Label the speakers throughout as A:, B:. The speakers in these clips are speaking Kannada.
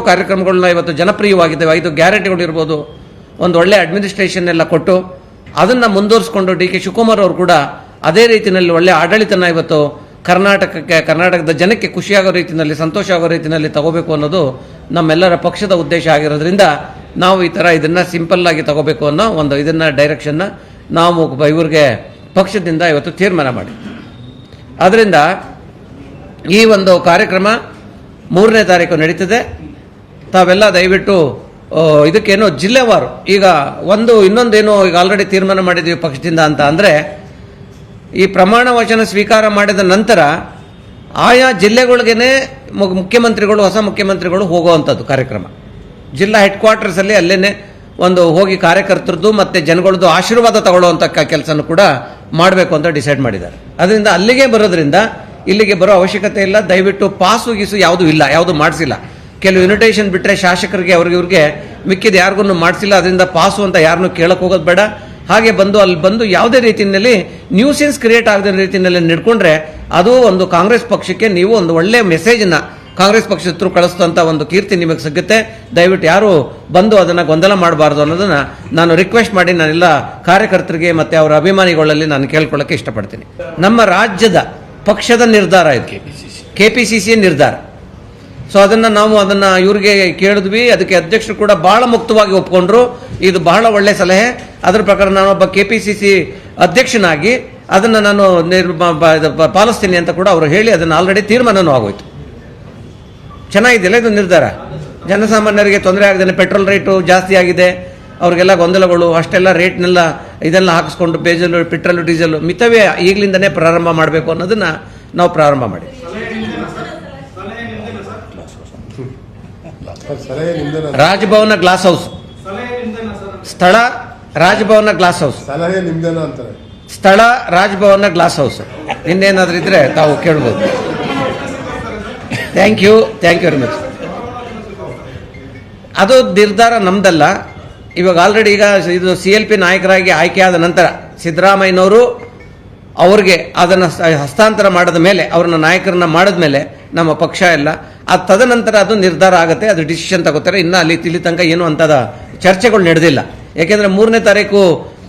A: ಕಾರ್ಯಕ್ರಮಗಳನ್ನ ಇವತ್ತು ಜನಪ್ರಿಯವಾಗಿದ್ದಾವೆ. 5 ಗ್ಯಾರಂಟಿಗಳು ಇರ್ಬೋದು, ಒಂದು ಒಳ್ಳೆ ಅಡ್ಮಿನಿಸ್ಟ್ರೇಷನ್ ಎಲ್ಲ ಕೊಟ್ಟು ಅದನ್ನು ಮುಂದುವರಿಸಿಕೊಂಡು ಡಿ ಕೆ ಶಿವಕುಮಾರ್ ಅವರು ಕೂಡ ಅದೇ ರೀತಿಯಲ್ಲಿ ಒಳ್ಳೆ ಆಡಳಿತನ ಇವತ್ತು ಕರ್ನಾಟಕದ ಜನಕ್ಕೆ ಖುಷಿಯಾಗೋ ರೀತಿಯಲ್ಲಿ, ಸಂತೋಷ ಆಗೋ ರೀತಿಯಲ್ಲಿ ತಗೋಬೇಕು ಅನ್ನೋದು ನಮ್ಮೆಲ್ಲರ ಪಕ್ಷದ ಉದ್ದೇಶ ಆಗಿರೋದ್ರಿಂದ ನಾವು ಈ ಥರ ಇದನ್ನು ಸಿಂಪಲ್ ಆಗಿ ತಗೋಬೇಕು ಅನ್ನೋ ಒಂದು ಇದನ್ನು ಡೈರೆಕ್ಷನ್ನ ನಾವು ಇವ್ರಿಗೆ ಪಕ್ಷದಿಂದ ಇವತ್ತು ತೀರ್ಮಾನ ಮಾಡಿ. ಆದ್ದರಿಂದ ಈ ಒಂದು ಕಾರ್ಯಕ್ರಮ 3ನೇ ತಾರೀಕು ನಡೀತದೆ. ತಾವೆಲ್ಲ ದಯವಿಟ್ಟು ಇದಕ್ಕೇನು ಜಿಲ್ಲೆವಾರು ಈಗ ಇನ್ನೊಂದೇನು ಈಗ ಆಲ್ರೆಡಿ ತೀರ್ಮಾನ ಮಾಡಿದ್ದೀವಿ ಪಕ್ಷದಿಂದ ಅಂತ ಅಂದರೆ, ಈ ಪ್ರಮಾಣ ವಚನ ಸ್ವೀಕಾರ ಮಾಡಿದ ನಂತರ ಆಯಾ ಜಿಲ್ಲೆಗಳಿಗೇನೆ ಮುಖ್ಯಮಂತ್ರಿಗಳು, ಹೊಸ ಮುಖ್ಯಮಂತ್ರಿಗಳು ಹೋಗುವಂಥದ್ದು ಕಾರ್ಯಕ್ರಮ. ಜಿಲ್ಲಾ ಹೆಡ್ ಕ್ವಾರ್ಟರ್ಸಲ್ಲಿ ಅಲ್ಲೇನೆ ಒಂದು ಹೋಗಿ ಕಾರ್ಯಕರ್ತರದ್ದು ಮತ್ತು ಜನಗಳದ್ದು ಆಶೀರ್ವಾದ ತಗೊಳ್ಳುವಂಥ ಕೆಲಸನೂ ಕೂಡ ಮಾಡಬೇಕು ಅಂತ ಡಿಸೈಡ್ ಮಾಡಿದ್ದಾರೆ. ಅದರಿಂದ ಅಲ್ಲಿಗೆ ಬರೋದ್ರಿಂದ ಇಲ್ಲಿಗೆ ಬರೋ ಅವಶ್ಯಕತೆ ಇಲ್ಲ. ದಯವಿಟ್ಟು ಪಾಸು ಗೀಸು ಯಾವುದೂ ಇಲ್ಲ, ಯಾವುದು ಮಾಡಿಸಿಲ್ಲ. ಕೆಲವು ಇನ್ವಿಟೇಷನ್ ಬಿಟ್ಟರೆ ಶಾಸಕರಿಗೆ ಇವ್ರಿಗೆ ಮಿಕ್ಕಿದ ಯಾರಿಗೂ ಮಾಡಿಸಿಲ್ಲ. ಅದರಿಂದ ಪಾಸು ಅಂತ ಯಾರನ್ನೂ ಕೇಳಕ್ಕೆ ಹೋಗೋದು ಬೇಡ. ಹಾಗೆ ಅಲ್ಲಿ ಬಂದು ಯಾವುದೇ ರೀತಿಯಲ್ಲಿ ನ್ಯೂಸೆನ್ಸ್ ಕ್ರಿಯೇಟ್ ಆಗದ ರೀತಿಯಲ್ಲಿ ನಡ್ಕೊಂಡ್ರೆ ಅದು ಒಂದು ಕಾಂಗ್ರೆಸ್ ಪಕ್ಷಕ್ಕೆ ನೀವು ಒಂದು ಒಳ್ಳೆ ಮೆಸೇಜನ್ನ ಕಾಂಗ್ರೆಸ್ ಪಕ್ಷದ ಥ್ರೂ ಕಳಿಸ್ತಂಥ ಒಂದು ಕೀರ್ತಿ ನಿಮಗೆ ಸಿಗುತ್ತೆ. ದಯವಿಟ್ಟು ಯಾರು ಬಂದು ಅದನ್ನು ಗೊಂದಲ ಮಾಡಬಾರ್ದು ಅನ್ನೋದನ್ನು ನಾನು ರಿಕ್ವೆಸ್ಟ್ ಮಾಡಿ ನಾನೆಲ್ಲ ಕಾರ್ಯಕರ್ತರಿಗೆ ಮತ್ತು ಅವರ ಅಭಿಮಾನಿಗಳಲ್ಲಿ ನಾನು ಕೇಳ್ಕೊಳ್ಳೋಕ್ಕೆ ಇಷ್ಟಪಡ್ತೀನಿ. ನಮ್ಮ ರಾಜ್ಯದ ಪಕ್ಷದ ನಿರ್ಧಾರ ಇದು, KPCC ನಿರ್ಧಾರ. ಸೊ ನಾವು ಅದನ್ನು ಇವ್ರಿಗೆ ಕೇಳಿದ್ವಿ. ಅದಕ್ಕೆ ಅಧ್ಯಕ್ಷರು ಕೂಡ ಬಹಳ ಮುಕ್ತವಾಗಿ ಒಪ್ಕೊಂಡ್ರು. ಇದು ಬಹಳ ಒಳ್ಳೆ ಸಲಹೆ. ಅದರ ಪ್ರಕಾರ ನಾನೊಬ್ಬ KPCC ಅಧ್ಯಕ್ಷನಾಗಿ ಅದನ್ನು ನಾನು ಪಾಲಿಸ್ತೀನಿ ಅಂತ ಕೂಡ ಅವರು ಹೇಳಿ ಅದನ್ನು ಆಲ್ರೆಡಿ ತೀರ್ಮಾನವೂ ಆಗೋಯ್ತು. ಚೆನ್ನಾಗಿದೆಯಲ್ಲ ಇದು ನಿರ್ಧಾರ. ಜನಸಾಮಾನ್ಯರಿಗೆ ತೊಂದರೆ ಆಗದೇನೆ, ಪೆಟ್ರೋಲ್ ರೇಟು ಜಾಸ್ತಿ ಆಗಿದೆ, ಅವ್ರಿಗೆಲ್ಲ ಗೊಂದಲಗಳು, ಅಷ್ಟೆಲ್ಲ ರೇಟ್ನೆಲ್ಲ ಇದೆಲ್ಲ ಹಾಕಿಸ್ಕೊಂಡು ಪೆಟ್ರೋಲು ಡೀಸೆಲ್ ಮಿತವೇ ಈಗಲಿಂದನೇ ಪ್ರಾರಂಭ ಮಾಡಬೇಕು ಅನ್ನೋದನ್ನು ನಾವು ಪ್ರಾರಂಭ ಮಾಡಿ. ರಾಜಭವನ ಗ್ಲಾಸ್ ಹೌಸ್ ಸ್ಥಳ, ರಾಜಭವನ ಗ್ಲಾಸ್ ಹೌಸ್ ಸ್ಥಳ, ರಾಜಭವನ ಗ್ಲಾಸ್ ಹೌಸ್. ಇನ್ನೇನಾದ್ರೂ ಇದ್ರೆ ತಾವು ಕೇಳ್ಬೋದು. Thank you very much. ಅದು ನಿರ್ಧಾರ ನಮ್ದಲ್ಲ. ಇವಾಗ ಆಲ್ರೆಡಿ ಈಗ ಇದು CLP ನಾಯಕರಾಗಿ ಆಯ್ಕೆಯಾದ ನಂತರ ಸಿದ್ದರಾಮಯ್ಯನವರು ಅವ್ರಿಗೆ ಅದನ್ನು ಹಸ್ತಾಂತರ ಮಾಡಿದ ಮೇಲೆ, ಅವ್ರನ್ನ ನಾಯಕರನ್ನ ಮಾಡಿದ ಮೇಲೆ ನಮ್ಮ ಪಕ್ಷ ಎಲ್ಲ ಅದು ತದನಂತರ ಅದು ನಿರ್ಧಾರ ಆಗುತ್ತೆ, ಅದು ಡಿಸಿಷನ್ ತಗೋತಾರೆ. ಇನ್ನು ಇಲ್ಲಿ ತನಕ ಏನು ಅಂತದ ಚರ್ಚೆಗಳು ನಡೆದಿಲ್ಲ. ಯಾಕೆಂದರೆ 3ನೇ ತಾರೀಕು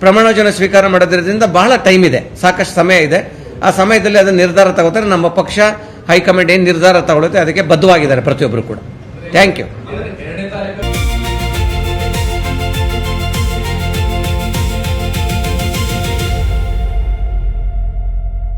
A: ಪ್ರಮಾಣವಚನ ಸ್ವೀಕಾರ ಮಾಡೋದ್ರಿಂದ ಬಹಳ ಟೈಮ್ ಇದೆ, ಸಾಕಷ್ಟು ಸಮಯ ಇದೆ. ಆ ಸಮಯದಲ್ಲಿ ಅದನ್ನು ನಿರ್ಧಾರ ತಗೋತಾರೆ. ನಮ್ಮ ಪಕ್ಷ ಹೈಕಮಾಂಡ್ ಏನು ನಿರ್ಧಾರ ತಗೊಳುತ್ತೆ ಅದಕ್ಕೆ ಬದ್ಧವಾಗಿದ್ದಾರೆ ಪ್ರತಿಯೊಬ್ಬರು ಕೂಡ. Thank you.